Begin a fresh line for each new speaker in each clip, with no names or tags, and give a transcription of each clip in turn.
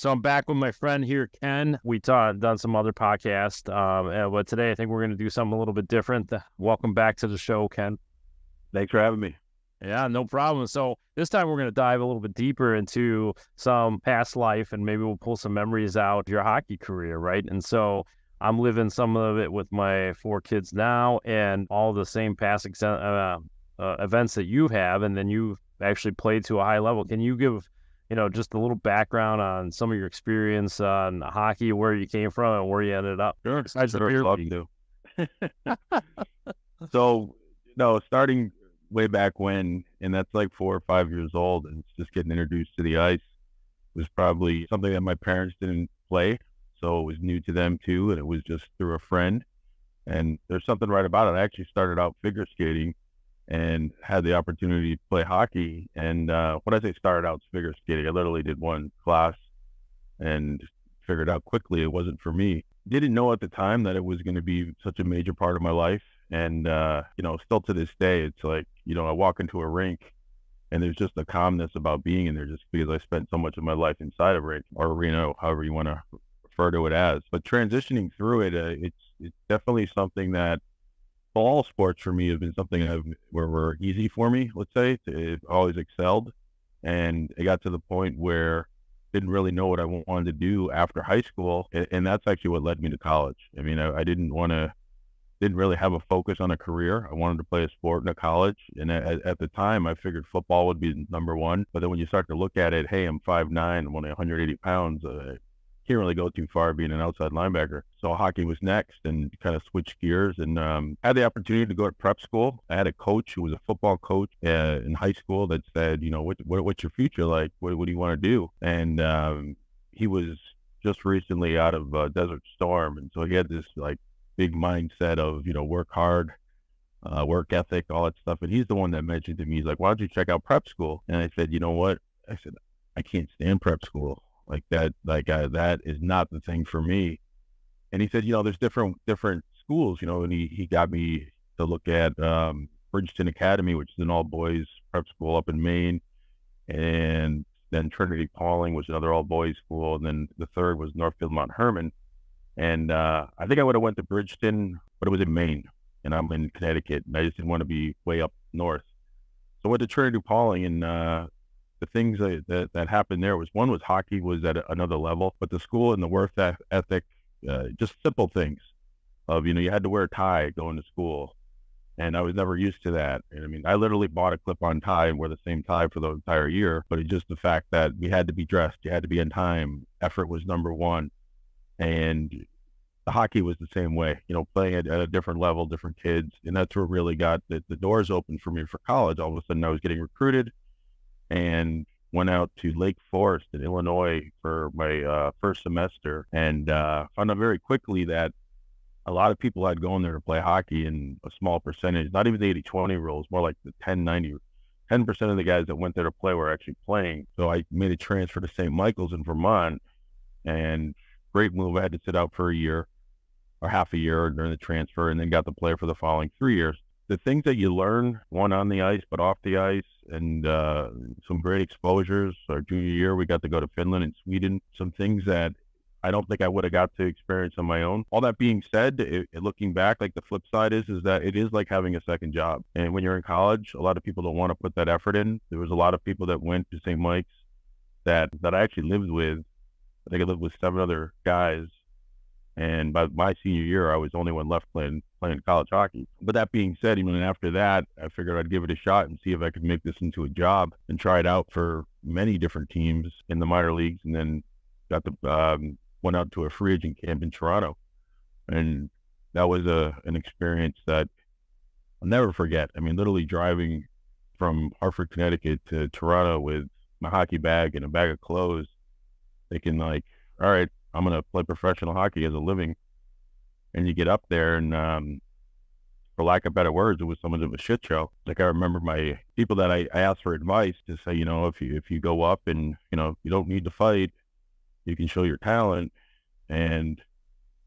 So I'm back with my friend here, Ken. We done some other podcast, but today I think we're going to do something a little bit different. Welcome back to the show, Ken.
Thanks for having me.
Yeah, no problem. So this time we're going to dive a little bit deeper into some past life, and maybe we'll pull some memories out of your hockey career, right? And so I'm living some of it with my 4 kids now, and all the same past events that you have, and then you've actually played to a high level. Can you give just a little background on some of your experience on hockey, where you came from and where you ended up?
Sure,
Besides the
sure,
beer
love
league.
to. So, no, starting way back when, and that's like 4 or 5 years old, and it's just getting introduced to the ice was probably something that my parents didn't play, so it was new to them too, and it was just through a friend. And there's something right about it. I actually started out figure skating and had the opportunity to play hockey. And when I say started out figure skating, I literally did one class and figured out quickly it wasn't for me. Didn't know at the time that it was going to be such a major part of my life. And, still to this day, it's like, I walk into a rink and there's just a calmness about being in there just because I spent so much of my life inside a rink or arena, however you want to refer to it as. But transitioning through it, it's definitely something that all sports for me have been something were easy for me, let's say. I've always excelled. And it got to the point where I didn't really know what I wanted to do after high school. And that's actually what led me to college. I mean, I didn't really have a focus on a career. I wanted to play a sport in a college. And at the time, I figured football would be number one. But then when you start to look at it, hey, I'm 5'9", I'm only 180 pounds. Can't really go too far being an outside linebacker. So hockey was next and kind of switched gears and had the opportunity to go to prep school. I had a coach who was a football coach in high school that said, what's your future like? What do you want to do? And he was just recently out of Desert Storm. And so he had this like big mindset of, work hard, work ethic, all that stuff. And he's the one that mentioned to me, he's like, why don't you check out prep school? And I said, you know what? I said, I can't stand prep school. That is not the thing for me. And he said, there's different schools, and he got me to look at Bridgeton Academy, which is an all boys prep school up in Maine. And then Trinity Pauling was another all boys school. And then the third was Northfield Mount Herman. And I think I would have went to Bridgeton, but it was in Maine and I'm in Connecticut and I just didn't want to be way up north. So I went to Trinity Pauling and, the things that happened there was hockey was at another level, but the school and the work ethic, just simple things of, you had to wear a tie going to school. And I was never used to that. And I mean, I literally bought a clip-on tie and wore the same tie for the entire year, but it's just the fact that we had to be dressed, you had to be on time, effort was number one. And the hockey was the same way, playing at a different level, different kids. And that's what really got the doors open for me for college. All of a sudden I was getting recruited and went out to Lake Forest in Illinois for my first semester and found out very quickly that a lot of people had gone there to play hockey and a small percentage, not even the 80-20 rules, more like the 10-90, 10% of the guys that went there to play were actually playing. So I made a transfer to St. Michael's in Vermont and great move. I had to sit out for a year or half a year during the transfer and then got to play for the following 3 years. The things that you learn, one on the ice, but off the ice, and some great exposures. Our junior year, we got to go to Finland and Sweden, some things that I don't think I would have got to experience on my own. All that being said, looking back, like the flip side is that it is like having a second job. And when you're in college, a lot of people don't want to put that effort in. There was a lot of people that went to St. Mike's that I actually lived with. I think I lived with 7 other guys. And by my senior year, I was the only one left playing college hockey. But that being said, even after that, I figured I'd give it a shot and see if I could make this into a job and try it out for many different teams in the minor leagues. And then went out to a free agent camp in Toronto. And that was an experience that I'll never forget. I mean, literally driving from Hartford, Connecticut to Toronto with my hockey bag and a bag of clothes, thinking like, all right, I'm going to play professional hockey as a living. And you get up there and, for lack of better words, it was somewhat of a shit show. Like I remember my people that I asked for advice to say, if you go up and, you don't need to fight, you can show your talent. And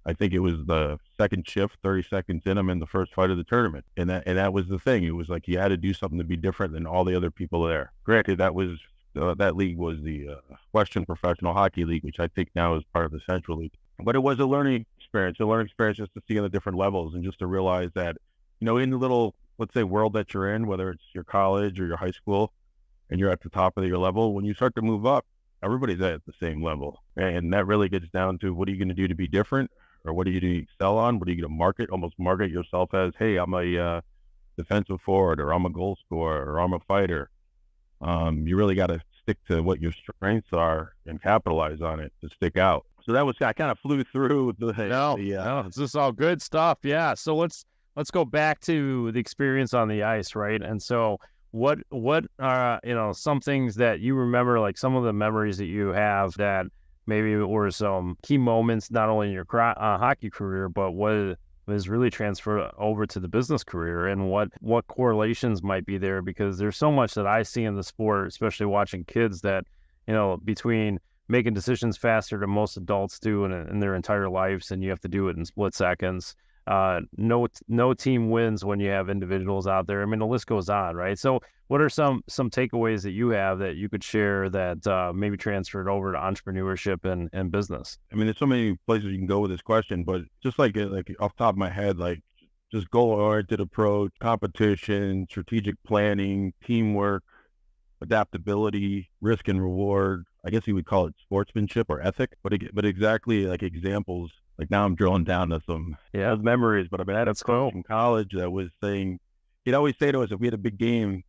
I think it was the second shift, 30 seconds in, I'm in the first fight of the tournament. And that was the thing. It was like you had to do something to be different than all the other people there. Granted, that was that league was the Western Professional Hockey League, which I think now is part of the Central League. But it was a learning experience just to see on the different levels and just to realize that, in the little, let's say, world that you're in, whether it's your college or your high school, and you're at the top of your level, when you start to move up, everybody's at the same level. And that really gets down to, what are you going to do to be different? Or what are you going to excel on? What are you going to almost market yourself as, hey, I'm a defensive forward, or I'm a goal scorer, or I'm a fighter. You really got to stick to what your strengths are and capitalize on it to stick out. So I kind of flew through
No, this is all good stuff. Yeah. So let's go back to the experience on the ice, right? And so what are, some things that you remember, like some of the memories that you have that maybe were some key moments, not only in your hockey career, but what is really transferred over to the business career, and what correlations might be there? Because there's so much that I see in the sport, especially watching kids, that, between making decisions faster than most adults do in their entire lives, and you have to do it in split seconds. No team wins when you have individuals out there. I mean, the list goes on, right? So what are some takeaways that you have that you could share that maybe transferred over to entrepreneurship and business?
I mean, there's so many places you can go with this question, but just like off the top of my head, like just goal-oriented approach, competition, strategic planning, teamwork, adaptability, risk and reward. I guess you would call it sportsmanship or ethic, but exactly like examples. Like now I'm drilling down to some memories, but I mean, I had a coach in college that was saying, he'd always say to us, if we had a big game,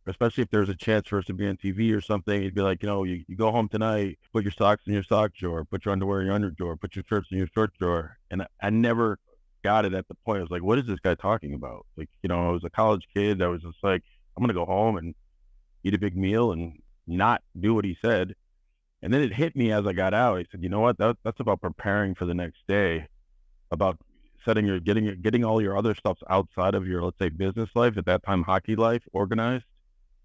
especially if there's a chance for us to be on TV or something, he'd be like, you go home tonight, put your socks in your sock drawer, put your underwear in your underwear drawer, put your shirts in your shirt drawer. And I never got it at the point. I was like, what is this guy talking about? Like, I was a college kid. I was just like, I'm going to go home and eat a big meal and not do what he said. And then it hit me as I got out. I said, you know what? That's about preparing for the next day, about getting all your other stuff outside of your, let's say, business life, at that time, hockey life, organized,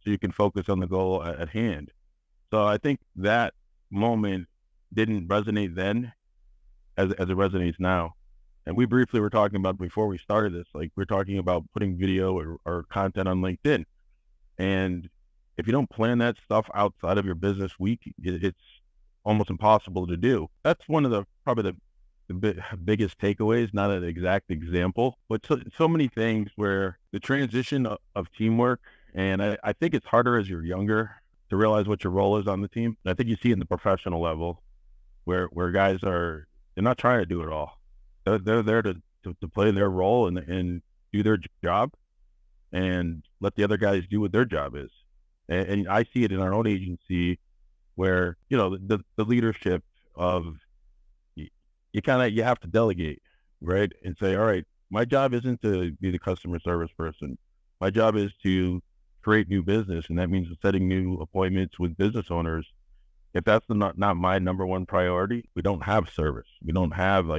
so you can focus on the goal at hand. So I think that moment didn't resonate then as it resonates now. And we briefly were talking about, before we started this, like we're talking about putting video or content on LinkedIn. And if you don't plan that stuff outside of your business week, it's almost impossible to do. That's one of probably the biggest takeaways, not an exact example, but so many things where the transition of teamwork, and I think it's harder as you're younger to realize what your role is on the team. And I think you see it in the professional level where guys they're not trying to do it all. They're there to play their role and do their job and let the other guys do what their job is. And I see it in our own agency where, the leadership of, you have to delegate, right? And say, all right, my job isn't to be the customer service person. My job is to create new business. And that means setting new appointments with business owners. If that's not my number one priority, we don't have service. We don't have,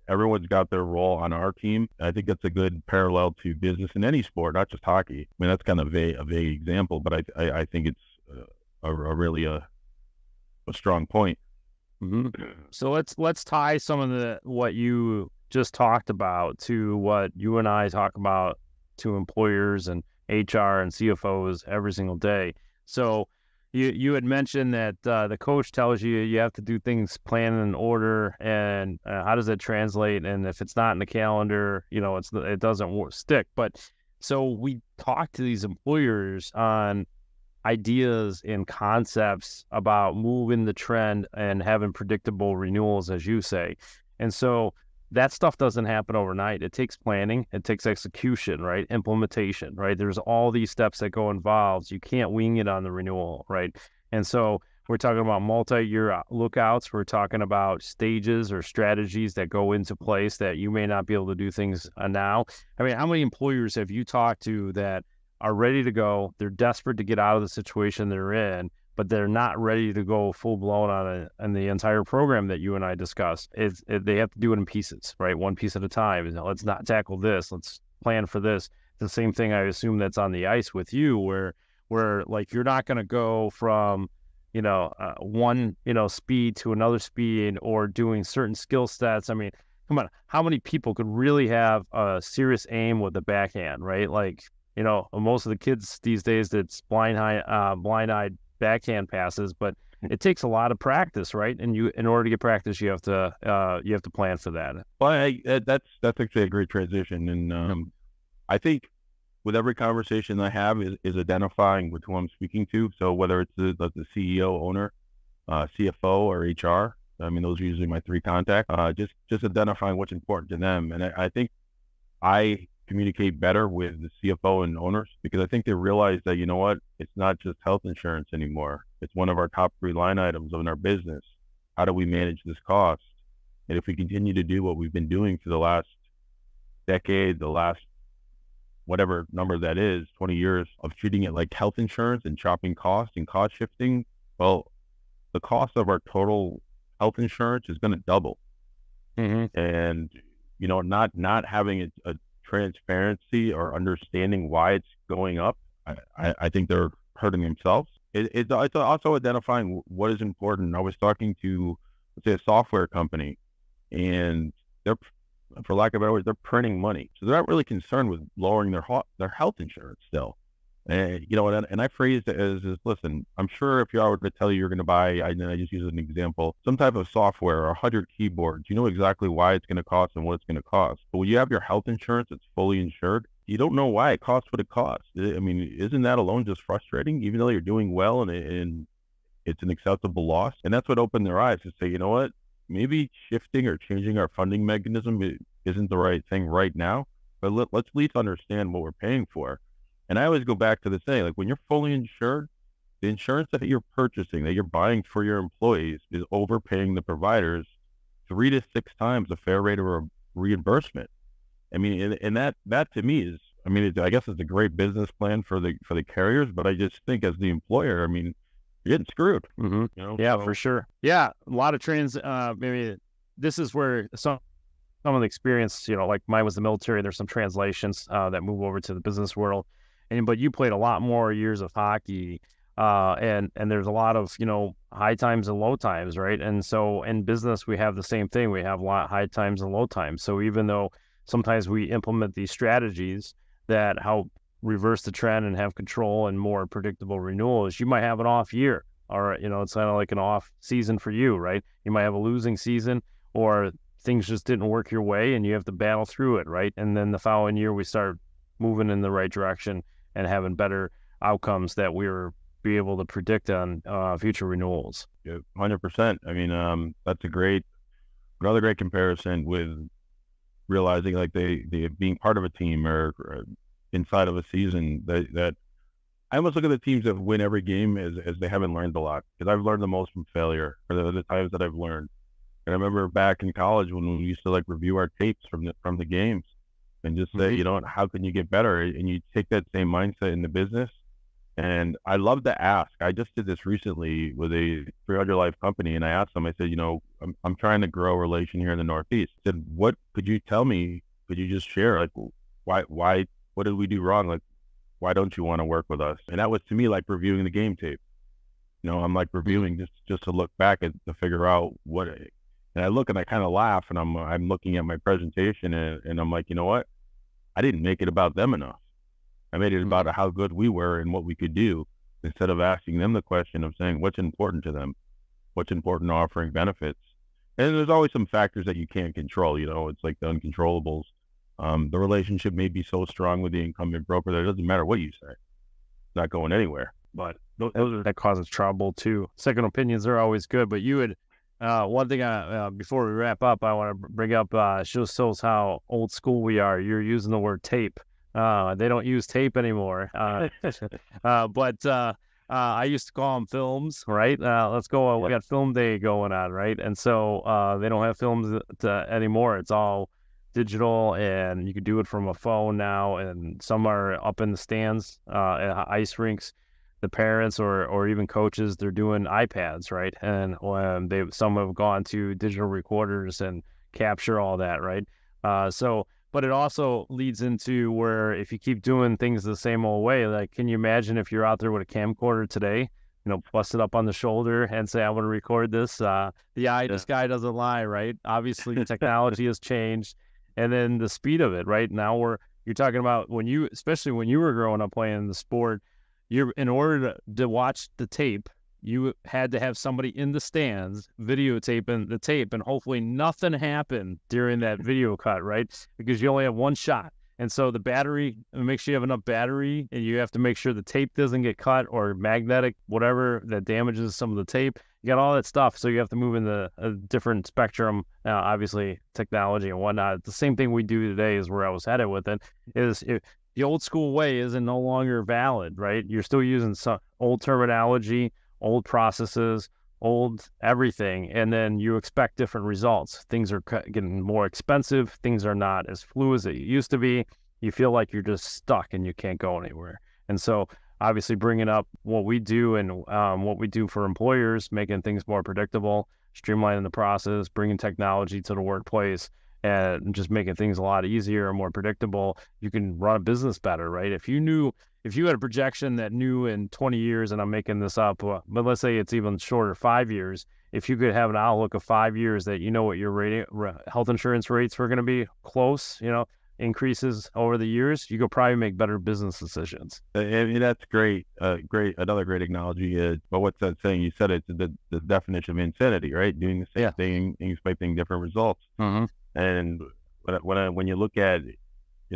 everyone's got their role on our team. I think that's a good parallel to business in any sport, not just hockey. I mean, that's kind of a vague example, but I think it's a really a strong point.
Mm-hmm. So let's tie some of what you just talked about to what you and I talk about to employers and HR and CFOs every single day. So you had mentioned that the coach tells you have to do things planned in order, and how does that translate? And if it's not in the calendar, it doesn't stick. But so we talk to these employers on ideas and concepts about moving the trend and having predictable renewals, as you say. And so that stuff doesn't happen overnight. It takes planning. It takes execution, right? Implementation, right? There's all these steps that go involved. You can't wing it on the renewal, right? And so we're talking about multi-year lookouts. We're talking about stages or strategies that go into place that you may not be able to do things now. I mean, how many employers have you talked to that are ready to go? They're desperate to get out of the situation they're in, but they're not ready to go full blown on the entire program that you and I discussed. They have to do it in pieces, right? One piece at a time. Let's not tackle this. Let's plan for this. The same thing I assume that's on the ice with you, where like you're not going to go from one speed to another speed or doing certain skill sets. I mean, come on, how many people could really have a serious aim with the backhand, right? Like, most of the kids these days, that's blind-eyed backhand passes, but it takes a lot of practice, right? And in order to get practice, you have to plan for that.
Well, that's actually a great transition, and I think with every conversation I have is identifying with who I'm speaking to. So whether it's the CEO, owner, CFO, or HR, I mean, those are usually my three contacts. Just identifying what's important to them, and I think I communicate better with the CFO and owners because I think they realize that, you know what, it's not just health insurance anymore. It's one of our top 3 line items in our business. How do we manage this cost? And if we continue to do what we've been doing for the last decade, the last whatever number that is, 20 years of treating it like health insurance and chopping costs and cost shifting, well, the cost of our total health insurance is going to double.
Mm-hmm.
And, you know, not having a transparency or understanding why it's going up, I think they're hurting themselves. It's also identifying what is important. I was talking to, let's say, a software company, and they're, for lack of better words, they're printing money. So they're not really concerned with lowering their health insurance still. And, you know, and I phrased it as, listen, I'm sure if I were to tell you you're going to buy, I just use an example, some type of software or 100 keyboards, you know exactly why it's going to cost and what it's going to cost. But when you have your health insurance that's fully insured, you don't know why it costs what it costs. I mean, isn't that alone just frustrating, even though you're doing well and it's an acceptable loss? And that's what opened their eyes to say, you know what, maybe shifting or changing our funding mechanism isn't the right thing right now, but let's at least understand what we're paying for. And I always go back to the saying, like, when you're fully insured, the insurance that you're purchasing, that you're buying for your employees, is overpaying the providers 3 to 6 times the fair rate of reimbursement. I mean, and that to me is, I mean, I guess it's a great business plan for the carriers, but I just think as the employer, I mean, you're getting screwed.
Mm-hmm.
You know?
Yeah, for sure. Yeah, a lot of maybe this is where some of the experience, you know, like mine was the military. There's some translations that move over to the business world. But you played a lot more years of hockey, and there's a lot of, you know, high times and low times, right? And so in business, we have the same thing. We have a lot of high times and low times. So even though sometimes we implement these strategies that help reverse the trend and have control and more predictable renewals, you might have an off year, or, you know, it's kind of like an off season for you, right? You might have a losing season, or things just didn't work your way and you have to battle through it, right? And then the following year, we start moving in the right direction and having better outcomes that we're be able to predict on future renewals.
Yeah, 100%. I mean, that's another great comparison with realizing like they being part of a team or inside of a season that I almost look at the teams that win every game as they haven't learned a lot, because I've learned the most from failure, or the times that I've learned. And I remember back in college when we used to like review our tapes from the games and just say, you know, how can you get better? And you take that same mindset in the business. And I love to ask. I just did this recently with a 300 life company, and I asked them, I said, you know, I'm trying to grow a relation here in the Northeast. I said, what could you tell me? Could you just share? Like, why, what did we do wrong? Like, why don't you want to work with us? And that was to me like reviewing the game tape. You know, I'm like reviewing just to look back and to figure out what. And I look and I kind of laugh, and I'm looking at my presentation, and I'm like, you know what? I didn't make it about them enough. I made it about how good we were and what we could do, instead of asking them the question of saying what's important to them, what's important to offering benefits. And there's always some factors that you can't control. You know, it's like the uncontrollables. The relationship may be so strong with the incumbent broker that it doesn't matter what you say. It's not going anywhere. But
that causes trouble too. Second opinions are always good, but you would, one thing before we wrap up, I want to bring up, shows how old school we are. You're using the word tape. They don't use tape anymore. But I used to call them films, right? Let's go. We got film day going on, right? And so they don't have films anymore. It's all digital, and you can do it from a phone now. And some are up in the stands at ice rinks. The parents or even coaches, they're doing iPads, right? And some have gone to digital recorders and capture all that, right? But it also leads into where if you keep doing things the same old way, like, can you imagine if you're out there with a camcorder today, you know, bust it up on the shoulder and say, I want to record this. This guy doesn't lie, right? Obviously, technology has changed, and then the speed of it, right? Now you're talking about especially when you were growing up playing the sport, in order to watch the tape, you had to have somebody in the stands videotaping the tape, and hopefully nothing happened during that video cut, right? Because you only have one shot. And so the battery, make sure you have enough battery, and you have to make sure the tape doesn't get cut or magnetic, whatever that damages some of the tape. You got all that stuff. So you have to move into a different spectrum, obviously technology and whatnot. The same thing we do today is where I was headed with it, is the old school way is no longer valid, right? You're still using some old terminology, old processes, old everything, and then you expect different results. Things are getting more expensive. Things are not as fluid as it used to be. You feel like you're just stuck and you can't go anywhere. And so obviously bringing up what we do and what we do for employers, making things more predictable, streamlining the process, bringing technology to the workplace, and just making things a lot easier and more predictable, you can run a business better, right? If you had a projection that knew in 20 years, and I'm making this up, but let's say it's even shorter, 5 years, if you could have an outlook of 5 years that you know what your health insurance rates were going to be close, increases over the years, you could probably make better business decisions.
I mean, that's great. Another great analogy is, but what's that saying? You said it's the definition of insanity, right? Doing the same thing and expecting different results.
Mm-hmm.
And when you look at,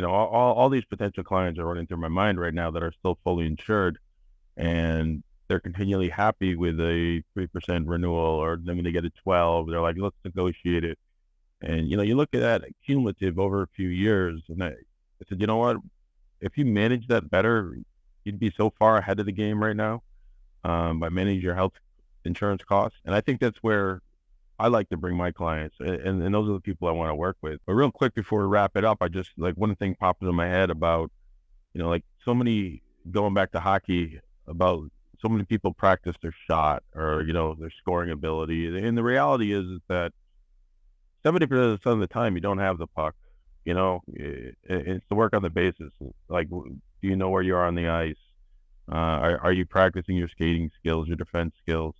all these potential clients are running through my mind right now that are still fully insured, and they're continually happy with a 3% renewal, or they're going to get a 12. They're like, let's negotiate it. And, you look at that cumulative over a few years, and I said, you know what? If you manage that better, you'd be so far ahead of the game right now by managing your health insurance costs. And I think that's where I like to bring my clients, and those are the people I want to work with. But real quick before we wrap it up, I just, one thing popped into my head about, so many, going back to hockey, about so many people practice their shot or, their scoring ability. And the reality is that 70% of the time you don't have the puck. It's to work on the basis. Like, do you know where you are on the ice? Are you practicing your skating skills, your defense skills?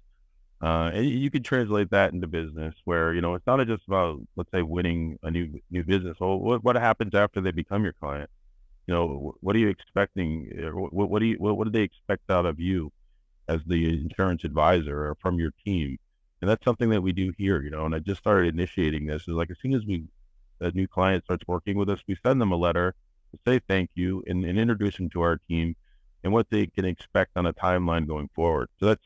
And you can translate that into business where, it's not just about, let's say, winning a new business. Well, what happens after they become your client? What are you expecting? What do they expect out of you as the insurance advisor or from your team? And that's something that we do here, and I just started initiating this. Is like, as soon as a new client starts working with us, we send them a letter to say thank you and introduce them to our team and what they can expect on a timeline going forward. So that's,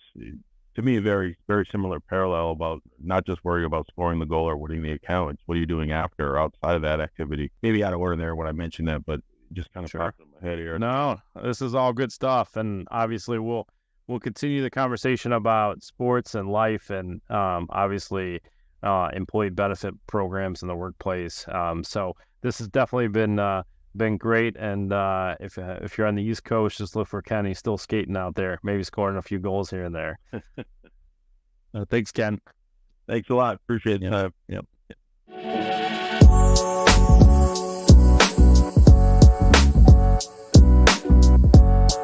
to me, a very, very similar parallel about not just worrying about scoring the goal or winning the account. It's what are you doing after or outside of that activity? Maybe out of order there when I mentioned that, but just kind of popped in my head here.
No, this is all good stuff. And obviously we'll continue the conversation about sports and life and obviously employee benefit programs in the workplace. So this has definitely been great. And if you're on the East Coast, just look for Ken. He's still skating out there, maybe scoring a few goals here and there. Thanks, Ken.
Thanks a lot. Appreciate the time.
Yep.